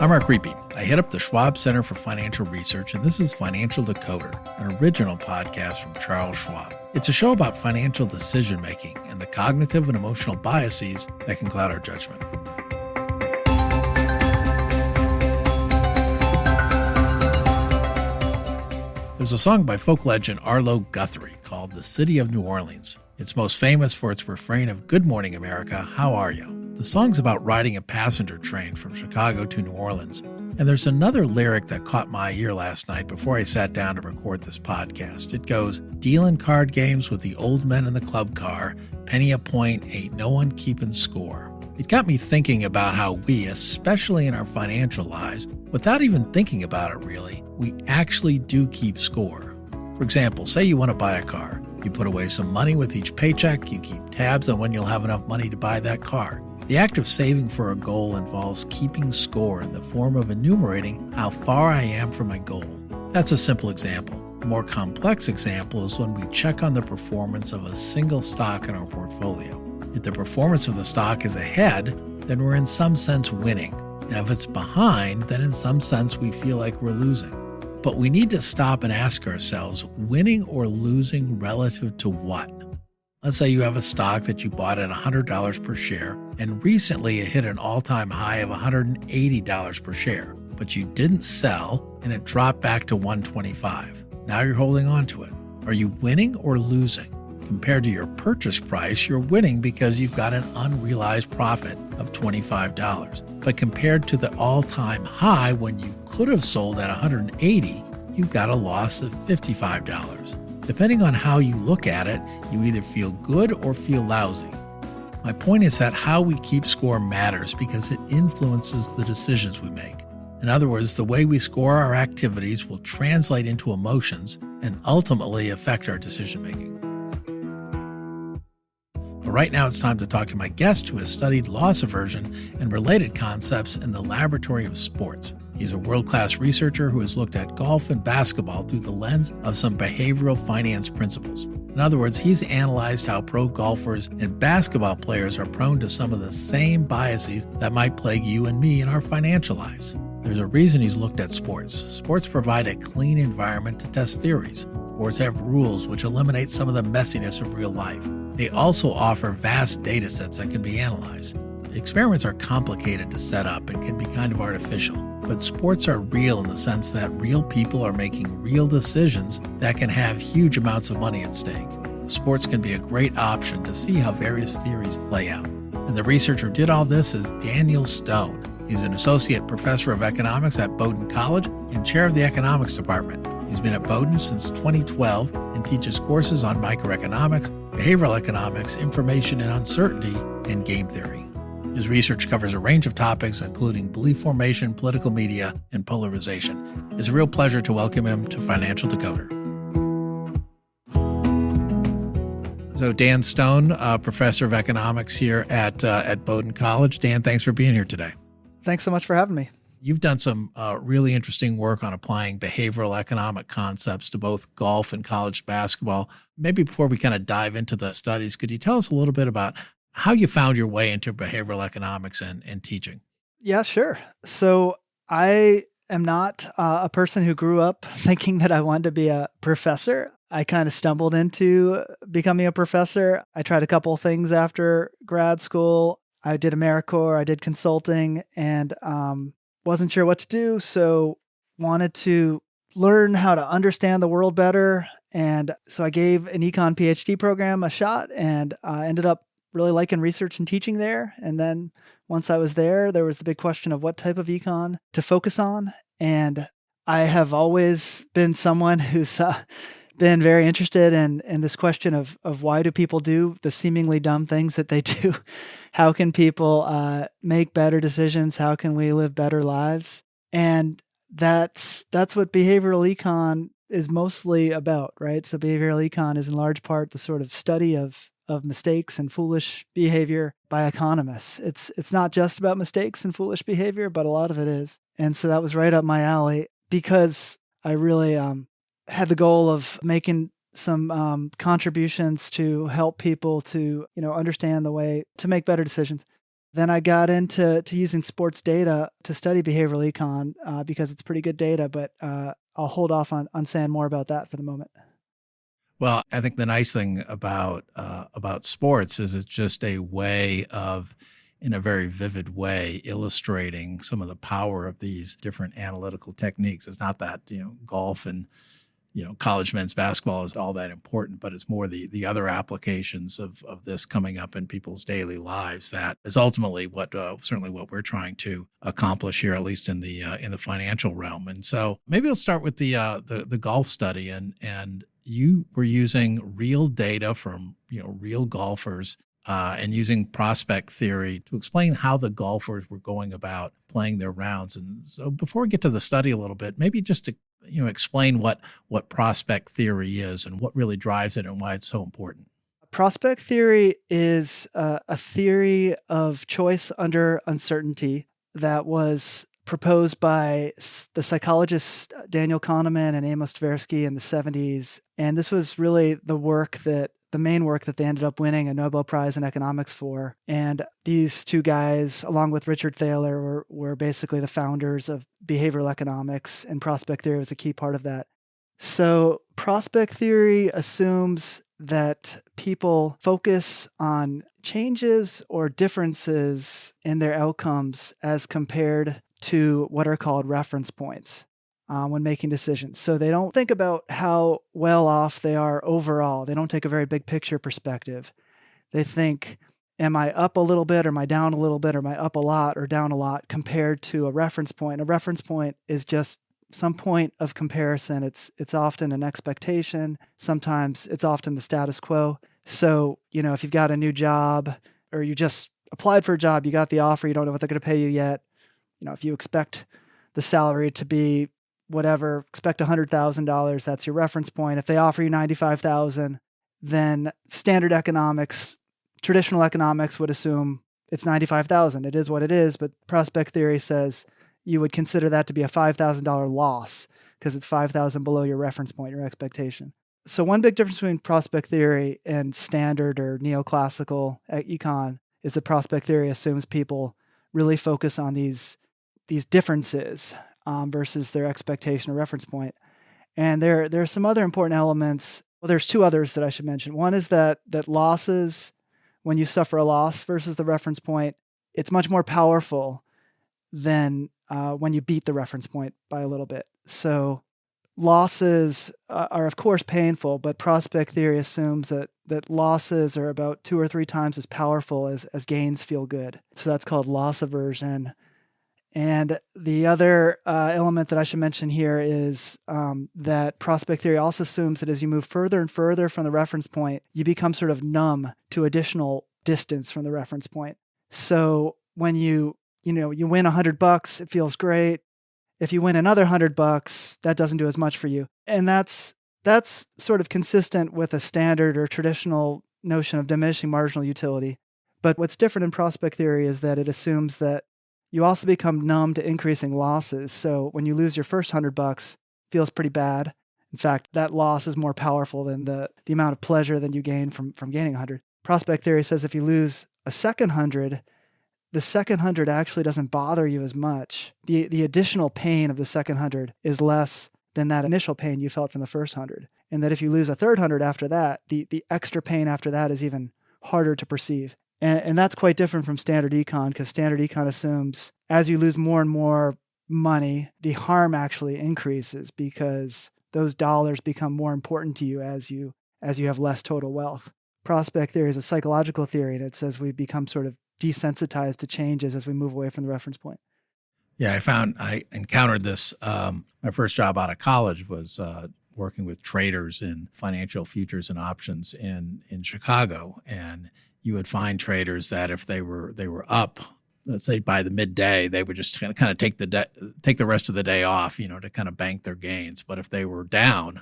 I'm Mark Riepe. I head up the Schwab Center for Financial Research, and this is Financial Decoder, an original podcast from Charles Schwab. It's a show about financial decision-making and the cognitive and emotional biases that can cloud our judgment. There's a song by folk legend Arlo Guthrie called "The City of New Orleans." It's most famous for its refrain of "Good morning, America, how are you?" The song's about riding a passenger train from Chicago to New Orleans. And there's another lyric that caught my ear last night before I sat down to record this podcast. It goes, "Dealing card games with the old men in the club car, penny a point, ain't no one keeping score." It got me thinking about how we, especially in our financial lives, without even thinking about it really, we actually do keep score. For example, say you want to buy a car. You put away some money with each paycheck, you keep tabs on when you'll have enough money to buy that car. The act of saving for a goal involves keeping score in the form of enumerating how far I am from my goal. That's a simple example. A more complex example is when we check on the performance of a single stock in our portfolio. If the performance of the stock is ahead, then we're in some sense winning. And if it's behind, then in some sense we feel like we're losing. But we need to stop and ask ourselves, winning or losing relative to what? Let's say you have a stock that you bought at $100 per share, and recently it hit an all-time high of $180 per share, but you didn't sell and it dropped back to $125. Now you're holding on to it. Are you winning or losing? Compared to your purchase price, you're winning because you've got an unrealized profit of $25. But compared to the all-time high when you could have sold at $180, you've got a loss of $55. Depending on how you look at it, you either feel good or feel lousy. My point is that how we keep score matters because it influences the decisions we make. In other words, the way we score our activities will translate into emotions and ultimately affect our decision-making. But right now it's time to talk to my guest who has studied loss aversion and related concepts in the laboratory of sports. He's a world-class researcher who has looked at golf and basketball through the lens of some behavioral finance principles. In other words, he's analyzed how pro golfers and basketball players are prone to some of the same biases that might plague you and me in our financial lives. There's a reason he's looked at sports. Sports provide a clean environment to test theories. Sports have rules which eliminate some of the messiness of real life. They also offer vast data sets that can be analyzed. Experiments are complicated to set up and can be kind of artificial, but sports are real in the sense that real people are making real decisions that can have huge amounts of money at stake. Sports can be a great option to see how various theories play out. And the researcher who did all this is Daniel Stone. He's an associate professor of economics at Bowdoin College and chair of the economics department. He's been at Bowdoin since 2012 and teaches courses on microeconomics, behavioral economics, information and uncertainty, and game theory. His research covers a range of topics, including belief formation, political media, and polarization. It's a real pleasure to welcome him to Financial Decoder. So Dan Stone, professor of economics here at Bowdoin College. Dan, thanks for being here today. Thanks so much for having me. You've done some really interesting work on applying behavioral economic concepts to both golf and college basketball. Maybe before we kind of dive into the studies, could you tell us a little bit about how you found your way into behavioral economics and teaching? Yeah, sure. So I am not a person who grew up thinking that I wanted to be a professor. I kind of stumbled into becoming a professor. I tried a couple of things after grad school. I did AmeriCorps, I did consulting, and wasn't sure what to do. So wanted to learn how to understand the world better. And so I gave an econ PhD program a shot and ended up really liking research and teaching there. And then once I was there was the big question of what type of econ to focus on. And I have always been someone who's been very interested in this question of why do people do the seemingly dumb things that they do? How can people make better decisions? How can we live better lives? And that's what behavioral econ is mostly about, right? So behavioral econ is in large part the sort of study of mistakes and foolish behavior by economists. It's not just about mistakes and foolish behavior, but a lot of it is. And so that was right up my alley because I really had the goal of making some contributions to help people to understand the way to make better decisions. Then I got into using sports data to study behavioral econ because it's pretty good data, but I'll hold off on saying more about that for the moment. Well, I think the nice thing about sports is it's just a way of, in a very vivid way, illustrating some of the power of these different analytical techniques. It's not that golf and college men's basketball is all that important, but it's more the other applications of this coming up in people's daily lives that is ultimately what certainly what we're trying to accomplish here, at least in the financial realm. And so maybe I'll start with the golf study, and you were using real data from real golfers and using prospect theory to explain how the golfers were going about playing their rounds. And so before we get to the study a little bit, maybe just to explain what prospect theory is and what really drives it and why it's so important. Prospect theory is a theory of choice under uncertainty that was proposed by the psychologists Daniel Kahneman and Amos Tversky in the 70s. And this was really the main work that they ended up winning a Nobel Prize in economics for. And these two guys, along with Richard Thaler, were basically the founders of behavioral economics, and prospect theory was a key part of that. So prospect theory assumes that people focus on changes or differences in their outcomes as compared to what are called reference points when making decisions. So they don't think about how well off they are overall. They don't take a very big picture perspective. They think, am I up a little bit, or am I down a little bit, or am I up a lot or down a lot compared to a reference point? A reference point is just some point of comparison. It's often an expectation. Sometimes it's often the status quo. So, if you've got a new job or you just applied for a job, you got the offer, you don't know what they're going to pay you yet. If you expect the salary to be whatever, expect $100,000, that's your reference point. If they offer you $95,000, then standard economics, traditional economics would assume it's $95,000. It is what it is, but prospect theory says you would consider that to be a $5,000 loss because it's $5,000 below your reference point, your expectation. So one big difference between prospect theory and standard or neoclassical econ is that prospect theory assumes people really focus on these differences versus their expectation or reference point. And there are some other important elements. Well, there's two others that I should mention. One is that losses, when you suffer a loss versus the reference point, it's much more powerful than when you beat the reference point by a little bit. So losses are of course painful, but prospect theory assumes that losses are about 2 or 3 times as powerful as gains feel good. So that's called loss aversion. And the other element that I should mention here is that prospect theory also assumes that as you move further and further from the reference point, you become sort of numb to additional distance from the reference point. So when you win $100, it feels great. If you win another $100, that doesn't do as much for you. And that's sort of consistent with a standard or traditional notion of diminishing marginal utility. But what's different in prospect theory is that it assumes that you also become numb to increasing losses. So when you lose your first $100, it feels pretty bad. In fact, that loss is more powerful than the amount of pleasure that you gain from gaining 100. Prospect theory says if you lose a second 100, the second 100 actually doesn't bother you as much. The additional pain of the second 100 is less than that initial pain you felt from the first 100. And that if you lose a third 100 after that, the extra pain after that is even harder to perceive. And that's quite different from standard econ, because standard econ assumes as you lose more and more money, the harm actually increases because those dollars become more important to you as you have less total wealth. Prospect theory is a psychological theory, and it says we become sort of desensitized to changes as we move away from the reference point. Yeah, I encountered this. My first job out of college was working with traders in financial futures and options in Chicago, and you would find traders that if they were up, let's say by the midday, they would just kind of take the rest of the day off, to kind of bank their gains. But if they were down,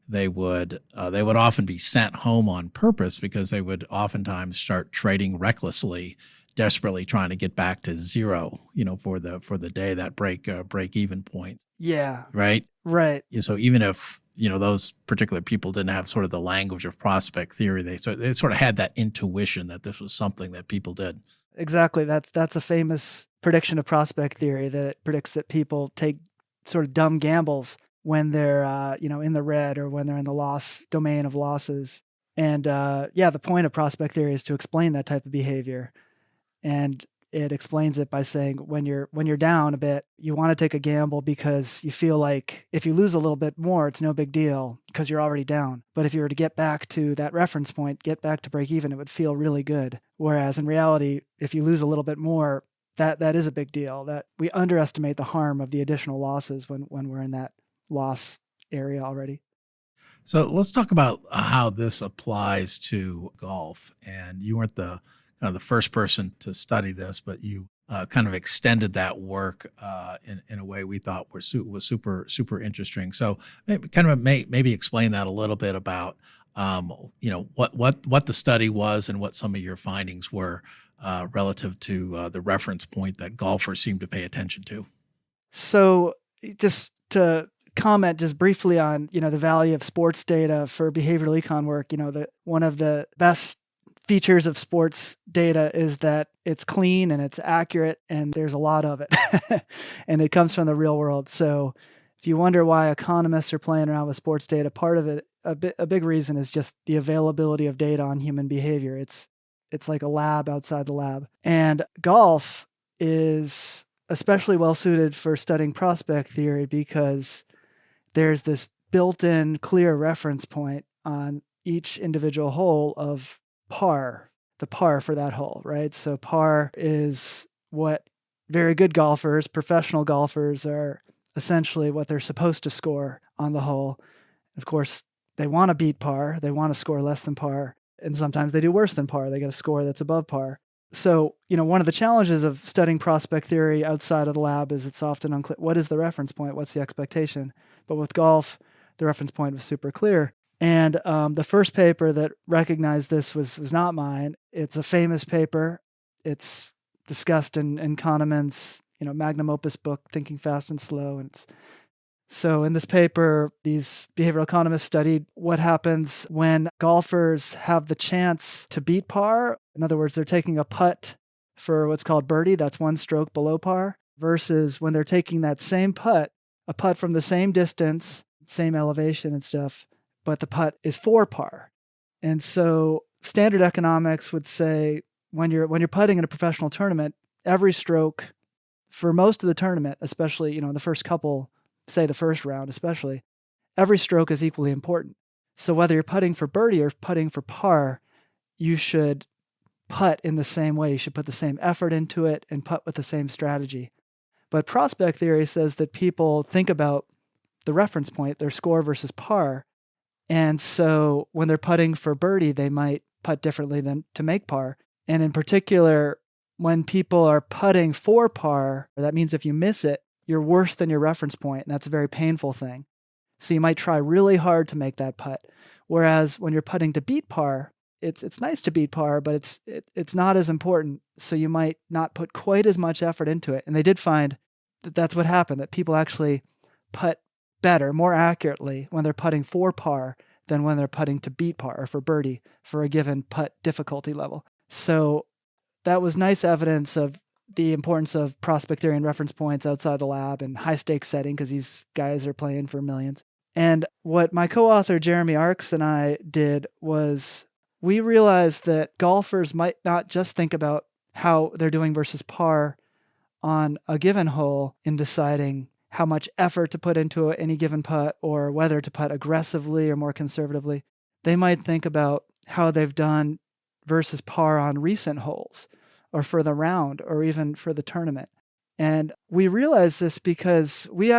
they would often be sent home on purpose because they would oftentimes start trading recklessly, desperately trying to get back to zero, for the day, that break even point. Yeah. Right. So even if those particular people didn't have sort of the language of prospect theory, they sort of had that intuition that this was something that people did. Exactly. That's a famous prediction of prospect theory that predicts that people take sort of dumb gambles when they're in the red or when they're in the loss domain of losses. And the point of prospect theory is to explain that type of behavior. And it explains it by saying when you're down a bit, you want to take a gamble because you feel like if you lose a little bit more, it's no big deal because you're already down. But if you were to get back to that reference point, get back to break even, it would feel really good. Whereas in reality, if you lose a little bit more, that is a big deal. That we underestimate the harm of the additional losses when we're in that loss area already. So let's talk about how this applies to golf. And you weren't the kind of the first person to study this, but you kind of extended that work in a way we thought was super interesting. So maybe explain that a little bit about what the study was and what some of your findings were relative to the reference point that golfers seem to pay attention to. So just to comment just briefly on, the value of sports data for behavioral econ work, one of the best features of sports data is that it's clean and it's accurate and there's a lot of it and it comes from the real world. So if you wonder why economists are playing around with sports data, part of it, a big reason is just the availability of data on human behavior. It's like a lab outside the lab. And golf is especially well suited for studying prospect theory because there's this built-in clear reference point on each individual hole of par, the par for that hole, right? So par is what very good golfers, professional golfers, are essentially what they're supposed to score on the hole. Of course, they want to beat par. They want to score less than par. And sometimes they do worse than par. They get a score that's above par. So, one of the challenges of studying prospect theory outside of the lab is it's often unclear. What is the reference point? What's the expectation? But with golf, the reference point was super clear. And the first paper that recognized this was not mine. It's a famous paper. It's discussed in Kahneman's, magnum opus book, Thinking Fast and Slow. And so in this paper, these behavioral economists studied what happens when golfers have the chance to beat par. In other words, they're taking a putt for what's called birdie, that's one stroke below par, versus when they're taking that same putt, a putt from the same distance, same elevation and stuff, but the putt is for par. And so standard economics would say when you're putting in a professional tournament, every stroke for most of the tournament, especially, the first couple, say the first round especially, every stroke is equally important. So whether you're putting for birdie or putting for par, you should putt in the same way. You should put the same effort into it and putt with the same strategy. But prospect theory says that people think about the reference point, their score versus par. And so when they're putting for birdie, they might putt differently than to make par. And in particular, when people are putting for par, that means if you miss it, you're worse than your reference point, and that's a very painful thing. So you might try really hard to make that putt. Whereas when you're putting to beat par, it's nice to beat par, but it's not as important. So you might not put quite as much effort into it. And they did find that that's what happened, that people actually putt better, more accurately when they're putting for par than when they're putting to beat par or for birdie for a given putt difficulty level. So that was nice evidence of the importance of prospect theory and reference points outside the lab and high stakes setting because these guys are playing for millions. And what my co-author Jeremy Arks and I did was we realized that golfers might not just think about how they're doing versus par on a given hole in deciding how much effort to put into any given putt or whether to putt aggressively or more conservatively. They might think about how they've done versus par on recent holes or for the round or even for the tournament. And we realized this because we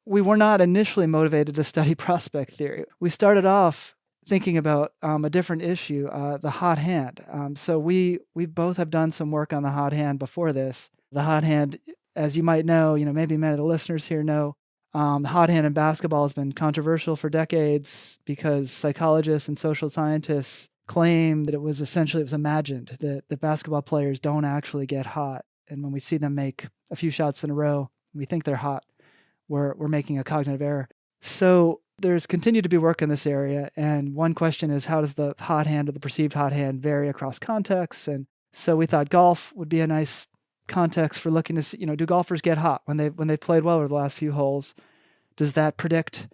were not initially motivated to study prospect theory. We started off thinking about a different issue, the hot hand. So we both have done some work on the hot hand before this. The hot hand, as you might know, maybe many of the listeners here know, the hot hand in basketball has been controversial for decades because psychologists and social scientists claim that it was imagined, that the basketball players don't actually get hot. And when we see them make a few shots in a row, we think they're hot. We're making a cognitive error. So there's continued to be work in this area. And one question is, how does the hot hand or the perceived hot hand vary across contexts? And So we thought golf would be a nice context for looking to see, do golfers get hot when they've played well over the last few holes? Does that predict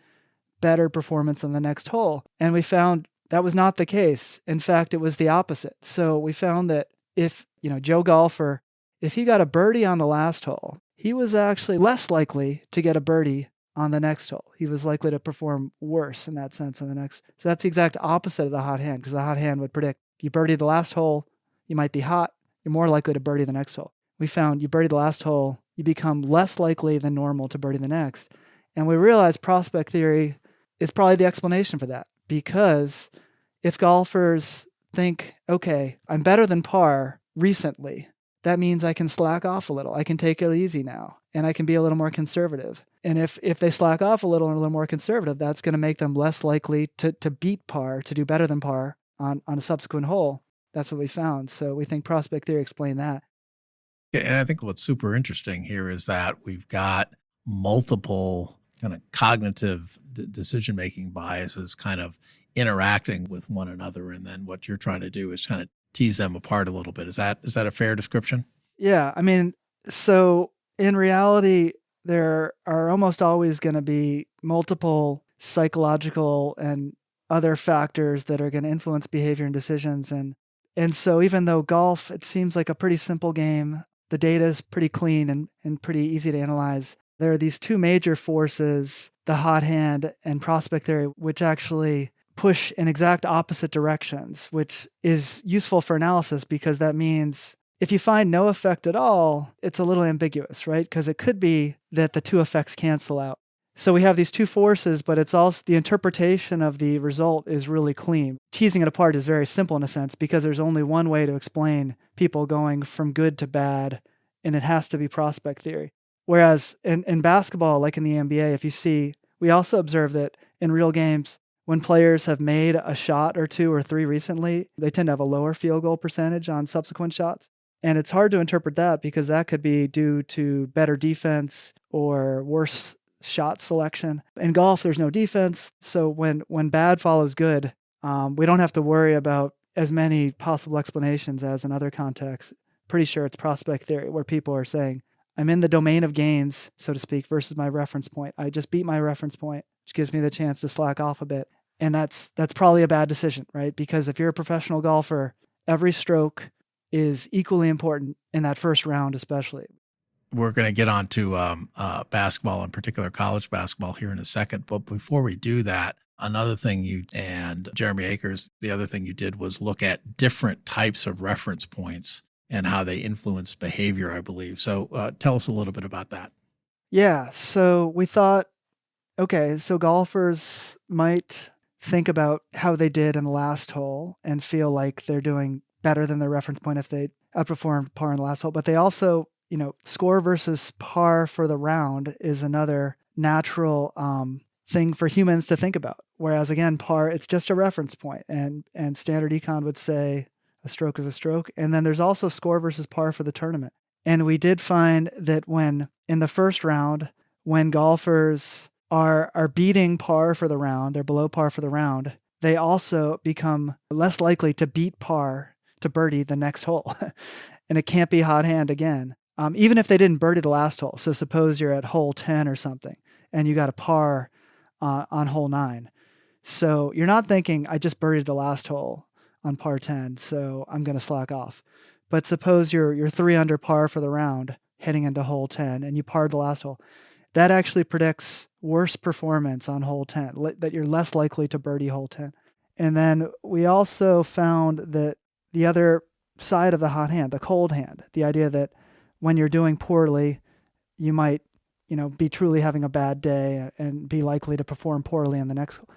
better performance on the next hole? And we found that was not the case. In fact, it was the opposite. So we found that if, Joe Golfer, if he got a birdie on the last hole, he was actually less likely to get a birdie on the next hole. He was likely to perform worse in that sense on the next. So that's the exact opposite of the hot hand, because the hot hand would predict if you birdie the last hole, you might be hot. You're more likely to birdie the next hole. We found you birdie the last hole, you become less likely than normal to birdie the next. And we realized prospect theory is probably the explanation for that, because if golfers think, okay, I'm better than par recently, that means I can slack off a little. I can take it easy now, and I can be a little more conservative. And if they slack off a little and a little more conservative, that's going to make them less likely to beat par, to do better than par on a subsequent hole. That's what we found. So we think prospect theory explained that. Yeah, and I think what's super interesting here is that we've got multiple kind of cognitive decision-making biases kind of interacting with one another. And then what you're trying to do is kind of tease them apart a little bit. Is that a fair description? Yeah. I mean, so in reality, there are almost always going to be multiple psychological and other factors that are going to influence behavior and decisions. And so even though golf, it seems like a pretty simple game, the data is pretty clean and pretty easy to analyze. There are these two major forces, the hot hand and prospect theory, which actually push in exact opposite directions, which is useful for analysis because that means if you find no effect at all, it's a little ambiguous, right? Because it could be that the two effects cancel out. So we have these two forces, but it's also the interpretation of the result is really clean. Teasing it apart is very simple in a sense because there's only one way to explain people going from good to bad, and it has to be prospect theory. Whereas in basketball, like in the NBA, if you see, we also observe that in real games, when players have made a shot or two or three recently, they tend to have a lower field goal percentage on subsequent shots. And it's hard to interpret that because that could be due to better defense or worse shot selection. In golf, there's no defense. So when bad follows good, we don't have to worry about as many possible explanations as in other contexts. Pretty sure it's prospect theory where people are saying, I'm in the domain of gains, so to speak, versus my reference point. I just beat my reference point, which gives me the chance to slack off a bit. And that's probably a bad decision, right? Because if you're a professional golfer, every stroke is equally important in that first round, especially. We're going to get on to basketball, in particular college basketball, here in a second. But before we do that, another thing you and Jeremy Akers, the other thing you did was look at different types of reference points and how they influence behavior, I believe. So tell us a little bit about that. Yeah. So we thought, okay, so golfers might think about how they did in the last hole and feel like they're doing better than their reference point if they outperformed par in the last hole. But they also, score versus par for the round is another natural thing for humans to think about. Whereas again, par, it's just a reference point, and standard econ would say a stroke is a stroke. And then there's also score versus par for the tournament. And we did find that when in the first round, when golfers are beating par for the round, they're below par for the round, they also become less likely to beat par to birdie the next hole. And it can't be hot hand again. Even if they didn't birdie the last hole. So suppose you're at hole 10 or something and you got a par on hole 9. So you're not thinking, I just birdied the last hole on par 10, so I'm going to slack off. But suppose you're 3 under par for the round heading into hole 10 and you parred the last hole. That actually predicts worse performance on hole 10, that you're less likely to birdie hole 10. And then we also found that the other side of the hot hand, the cold hand, the idea that when you're doing poorly, you might, be truly having a bad day and be likely to perform poorly in the next hole.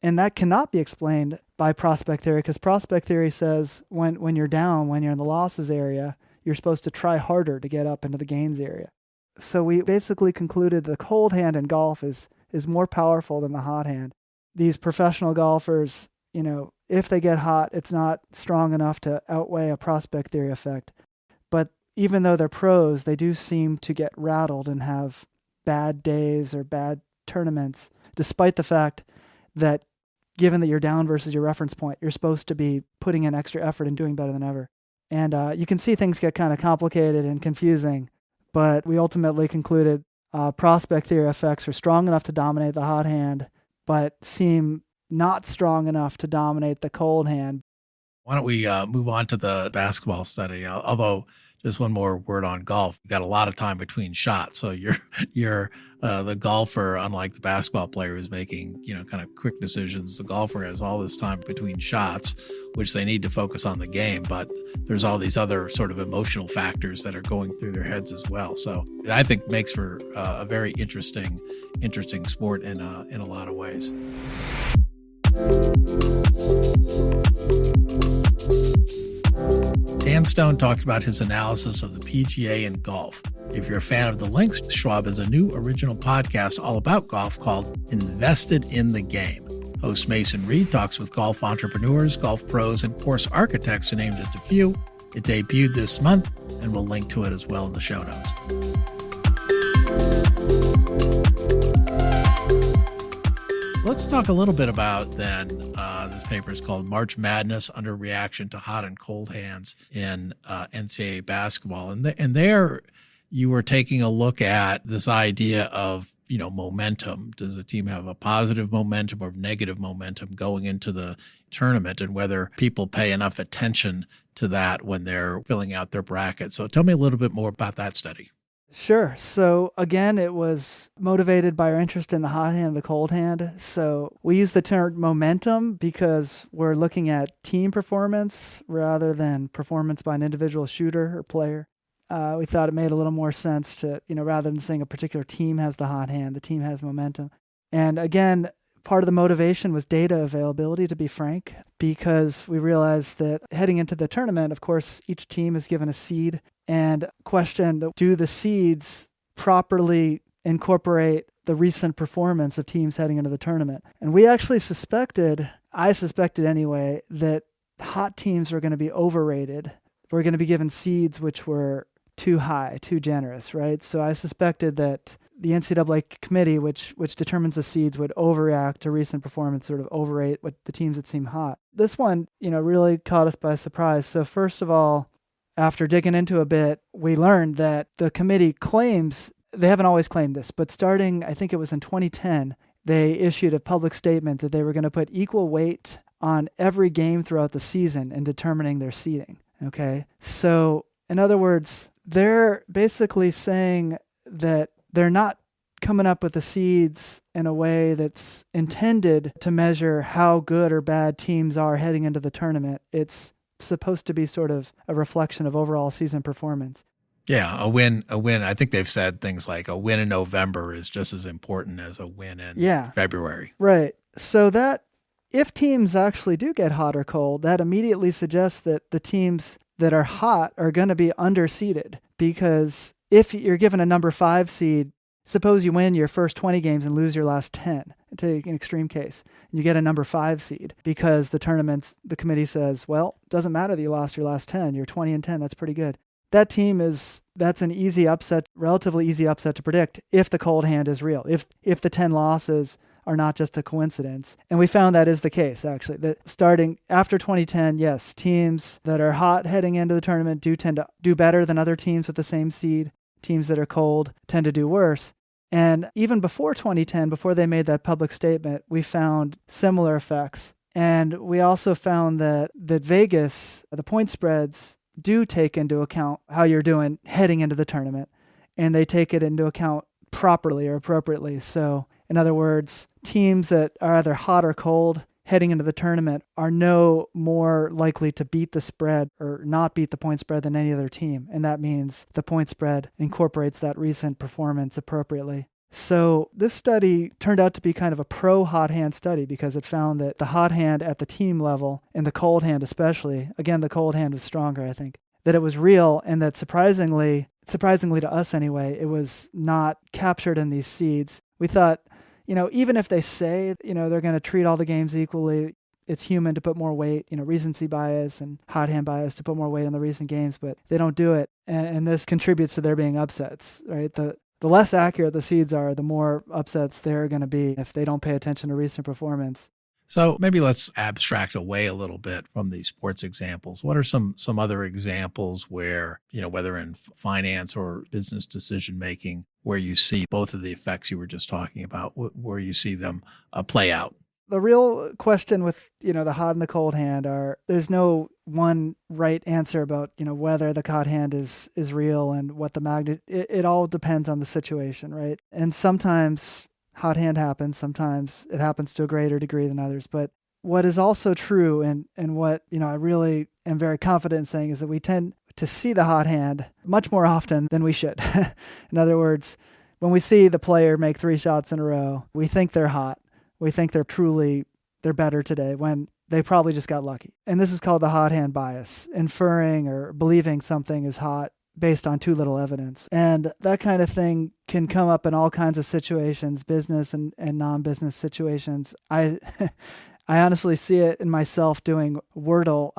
And that cannot be explained by prospect theory because prospect theory says when you're down, when you're in the losses area, you're supposed to try harder to get up into the gains area. So we basically concluded the cold hand in golf is more powerful than the hot hand. These professional golfers, if they get hot, it's not strong enough to outweigh a prospect theory effect. But even though they're pros, they do seem to get rattled and have bad days or bad tournaments, despite the fact that given that you're down versus your reference point, you're supposed to be putting in extra effort and doing better than ever. And you can see things get kind of complicated and confusing, but we ultimately concluded prospect theory effects are strong enough to dominate the hot hand, but seem not strong enough to dominate the cold hand. Why don't we move on to the basketball study? Although, just one more word on golf. You got a lot of time between shots, so you're the golfer, unlike the basketball player who's making kind of quick decisions. The golfer has all this time between shots, which they need to focus on the game. But there's all these other sort of emotional factors that are going through their heads as well. So I think makes for a very interesting sport in a lot of ways. Dan Stone talked about his analysis of the PGA and golf. If you're a fan of the links, Schwab has a new original podcast all about golf called Invested in the Game. Host Mason Reed talks with golf entrepreneurs, golf pros, and course architects, to name just a few. It debuted this month, and we'll link to it as well in the show notes. Let's talk a little bit about then, this paper is called March Madness, Underreaction to Hot and Cold Hands in NCAA Basketball. And there you were taking a look at this idea of, momentum. Does a team have a positive momentum or negative momentum going into the tournament, and whether people pay enough attention to that when they're filling out their bracket? So tell me a little bit more about that study. Sure. So again, it was motivated by our interest in the hot hand and the cold hand. So we use the term momentum because we're looking at team performance rather than performance by an individual shooter or player. We thought it made a little more sense to, rather than saying a particular team has the hot hand, the team has momentum. And again, part of the motivation was data availability, to be frank, because we realized that heading into the tournament, of course, each team is given a seed and questioned, do the seeds properly incorporate the recent performance of teams heading into the tournament? And we actually I suspected anyway, that hot teams were going to be overrated. We're going to be given seeds which were too high, too generous, right? So I suspected that the NCAA committee, which determines the seeds, would overreact to recent performance, sort of overrate what the teams that seem hot. This one, really caught us by surprise. So first of all, after digging into a bit, we learned that the committee claims, they haven't always claimed this, but starting, I think it was in 2010, they issued a public statement that they were going to put equal weight on every game throughout the season in determining their seeding. Okay? So, in other words, they're basically saying that they're not coming up with the seeds in a way that's intended to measure how good or bad teams are heading into the tournament. It's supposed to be sort of a reflection of overall season performance. Yeah, a win. I think they've said things like a win in November is just as important as a win in February. Right. So that if teams actually do get hot or cold, that immediately suggests that the teams that are hot are going to be underseeded, because if you're given a number 5 seed, suppose you win your first 20 games and lose your last 10, take an extreme case, and you get a number 5 seed because the committee says, well, it doesn't matter that you lost your last 10, you're 20-10, that's pretty good. That team that's an easy upset, relatively easy upset to predict if the cold hand is real, if the 10 losses are not just a coincidence. And we found that is the case, actually, that starting after 2010, yes, teams that are hot heading into the tournament do tend to do better than other teams with the same seed. Teams that are cold tend to do worse. And even before 2010, before they made that public statement, we found similar effects. And we also found that Vegas, the point spreads, do take into account how you're doing heading into the tournament, and they take it into account properly or appropriately. So, in other words, teams that are either hot or cold heading into the tournament are no more likely to beat the spread or not beat the point spread than any other team. And that means the point spread incorporates that recent performance appropriately. So this study turned out to be kind of a pro-hot hand study because it found that the hot hand at the team level and the cold hand especially, again, the cold hand was stronger, I think, that it was real, and that surprisingly to us anyway, it was not captured in these seeds. We thought, even if they say, they're going to treat all the games equally, it's human to put more weight, recency bias and hot hand bias to put more weight on the recent games, but they don't do it. And this contributes to there being upsets, right? The less accurate the seeds are, the more upsets there are going to be if they don't pay attention to recent performance. So maybe let's abstract away a little bit from these sports examples. What are some other examples where, whether in finance or business decision making, where you see both of the effects you were just talking about, where you see them play out? The real question with, the hot and the cold hand there's no one right answer about, whether the hot hand is real and what the magnet, it all depends on the situation, right? And sometimes hot hand happens, sometimes it happens to a greater degree than others. But what is also true and what, I really am very confident in saying is that we tend to see the hot hand much more often than we should. In other words, when we see the player make 3 shots in a row, we think they're hot. We think they're better today when they probably just got lucky. And this is called the hot hand bias, inferring or believing something is hot based on too little evidence. And that kind of thing can come up in all kinds of situations, business and non-business situations. I honestly see it in myself doing Wordle.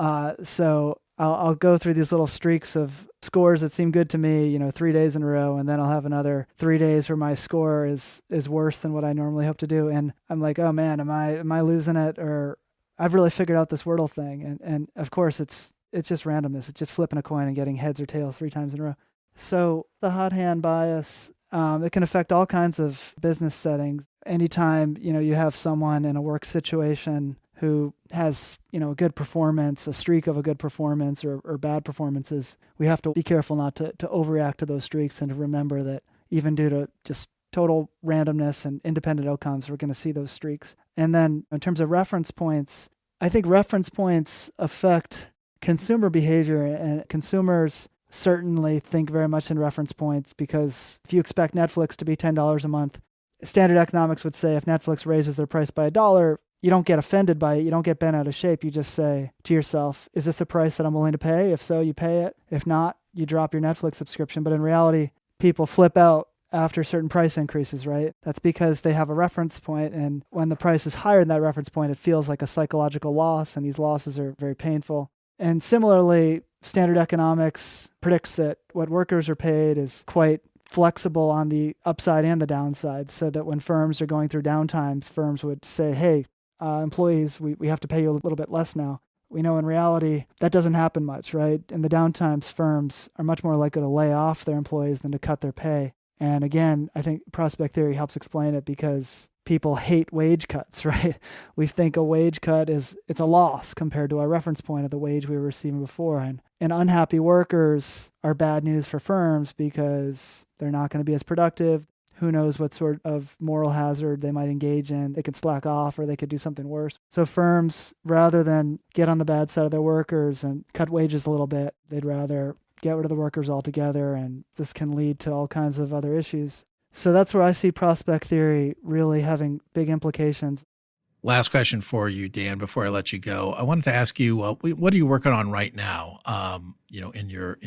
So I'll go through these little streaks of scores that seem good to me, 3 days in a row, and then I'll have another 3 days where my score is worse than what I normally hope to do. And I'm like, oh man, am I losing it? Or I've really figured out this Wordle thing. And of course it's just randomness. It's just flipping a coin and getting heads or tails 3 times in a row. So the hot hand bias, it can affect all kinds of business settings. Anytime, you have someone in a work situation who has, a good performance, a streak of a good performance or bad performances, we have to be careful not to overreact to those streaks and to remember that even due to just total randomness and independent outcomes, we're going to see those streaks. And then in terms of reference points, I think reference points affect consumer behavior, and consumers certainly think very much in reference points, because if you expect Netflix to be $10 a month, standard economics would say if Netflix raises their price by $1, you don't get offended by it. You don't get bent out of shape. You just say to yourself, is this a price that I'm willing to pay? If so, you pay it. If not, you drop your Netflix subscription. But in reality, people flip out after certain price increases, right? That's because they have a reference point, and when the price is higher than that reference point, it feels like a psychological loss, and these losses are very painful. And similarly, standard economics predicts that what workers are paid is quite flexible on the upside and the downside, so that when firms are going through downtimes, firms would say, hey, employees, we have to pay you a little bit less now. We know in reality that doesn't happen much, right? In the downtimes, firms are much more likely to lay off their employees than to cut their pay. And again, I think prospect theory helps explain it, because people hate wage cuts, right? We think a wage cut it's a loss compared to our reference point of the wage we were receiving before. And unhappy workers are bad news for firms because they're not going to be as productive. Who knows what sort of moral hazard they might engage in. They could slack off, or they could do something worse. So firms, rather than get on the bad side of their workers and cut wages a little bit, they'd rather get rid of the workers altogether, and this can lead to all kinds of other issues. So that's where I see prospect theory really having big implications. Last question for you, Dan, before I let you go. I wanted to ask you, what are you working on right now? In your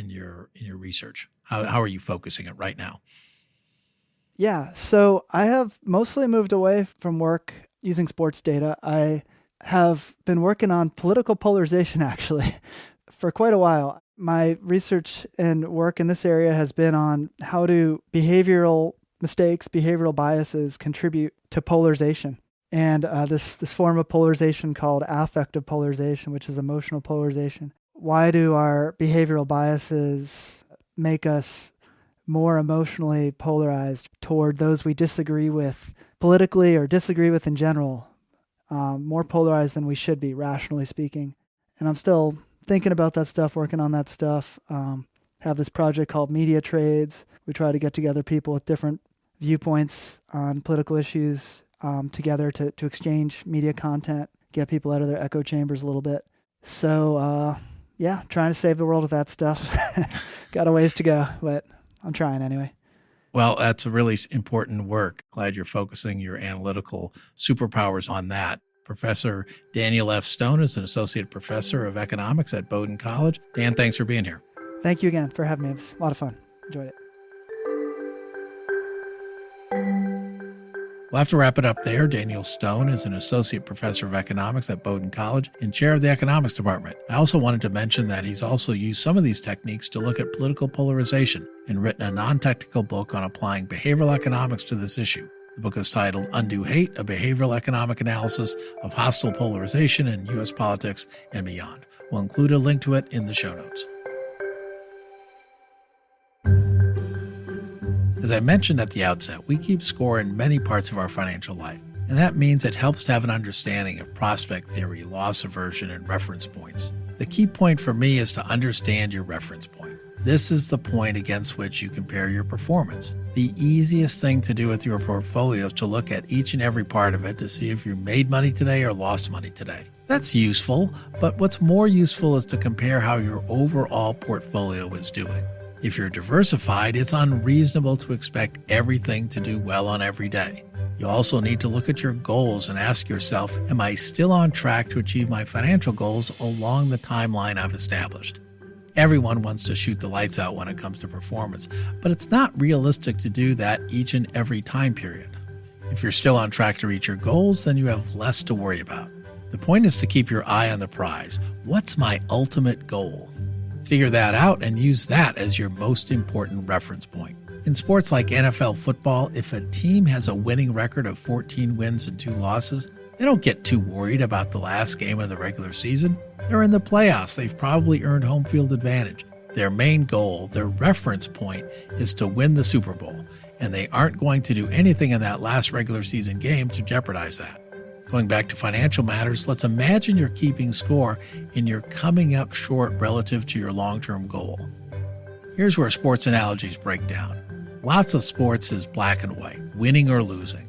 research, how are you focusing it right now? Yeah, so I have mostly moved away from work using sports data. I have been working on political polarization, actually, for quite a while. My research and work in this area has been on how do behavioral mistakes, behavioral biases contribute to polarization. And this form of polarization called affective polarization, which is emotional polarization. Why do our behavioral biases make us more emotionally polarized toward those we disagree with politically or disagree with in general, more polarized than we should be, rationally speaking? And I'm still thinking about that stuff, working on that stuff. Have this project called Media Trades. We try to get together people with different viewpoints on political issues together to exchange media content, get people out of their echo chambers a little bit. So, trying to save the world with that stuff. Got a ways to go, but I'm trying anyway. Well, that's a really important work. Glad you're focusing your analytical superpowers on that. Professor Daniel F. Stone is an associate professor of economics at Bowdoin College. Dan, thanks for being here. Thank you again for having me. It was a lot of fun. Enjoyed it. We'll have to wrap it up there. Daniel Stone is an associate professor of economics at Bowdoin College and chair of the economics department. I also wanted to mention that he's also used some of these techniques to look at political polarization and written a non-technical book on applying behavioral economics to this issue. The book is titled Undue Hate, a behavioral economic analysis of hostile polarization in U.S. politics and beyond. We'll include a link to it in the show notes. As I mentioned at the outset, we keep score in many parts of our financial life, and that means it helps to have an understanding of prospect theory, loss aversion, and reference points. The key point for me is to understand your reference point. This is the point against which you compare your performance. The easiest thing to do with your portfolio is to look at each and every part of it to see if you made money today or lost money today. That's useful, but what's more useful is to compare how your overall portfolio is doing. If you're diversified, it's unreasonable to expect everything to do well on every day. You also need to look at your goals and ask yourself, am I still on track to achieve my financial goals along the timeline I've established? Everyone wants to shoot the lights out when it comes to performance, but it's not realistic to do that each and every time period. If you're still on track to reach your goals, then you have less to worry about. The point is to keep your eye on the prize. What's my ultimate goal? Figure that out and use that as your most important reference point. In sports like NFL football, if a team has a winning record of 14 wins and 2 losses, they don't get too worried about the last game of the regular season. They're in the playoffs. They've probably earned home field advantage. Their main goal, their reference point, is to win the Super Bowl, and they aren't going to do anything in that last regular season game to jeopardize that. Going back to financial matters, let's imagine you're keeping score and you're coming up short relative to your long-term goal. Here's where sports analogies break down. Lots of sports is black and white, winning or losing.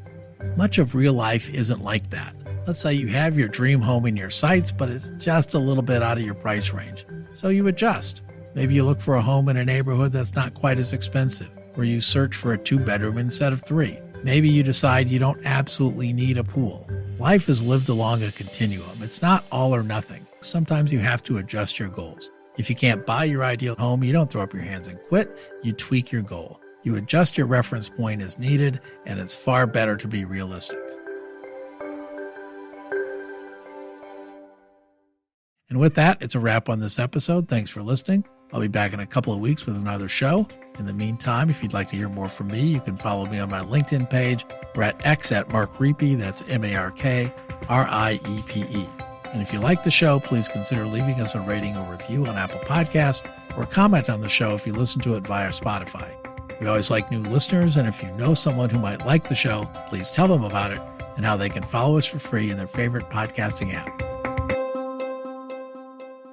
Much of real life isn't like that. Let's say you have your dream home in your sights, but it's just a little bit out of your price range. So you adjust. Maybe you look for a home in a neighborhood that's not quite as expensive, or you search for a 2-bedroom instead of 3. Maybe you decide you don't absolutely need a pool. Life is lived along a continuum. It's not all or nothing. Sometimes you have to adjust your goals. If you can't buy your ideal home, you don't throw up your hands and quit. You tweak your goal. You adjust your reference point as needed, and it's far better to be realistic. And with that, it's a wrap on this episode. Thanks for listening. I'll be back in a couple of weeks with another show. In the meantime, if you'd like to hear more from me, you can follow me on my LinkedIn page or at X at Mark Riepe. That's MarkRiepe. And if you like the show, please consider leaving us a rating or review on Apple Podcasts or comment on the show if you listen to it via Spotify. We always like new listeners, and if you know someone who might like the show, please tell them about it and how they can follow us for free in their favorite podcasting app.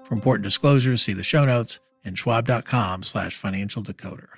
For important disclosures, see the show notes and schwab.com/financial decoder.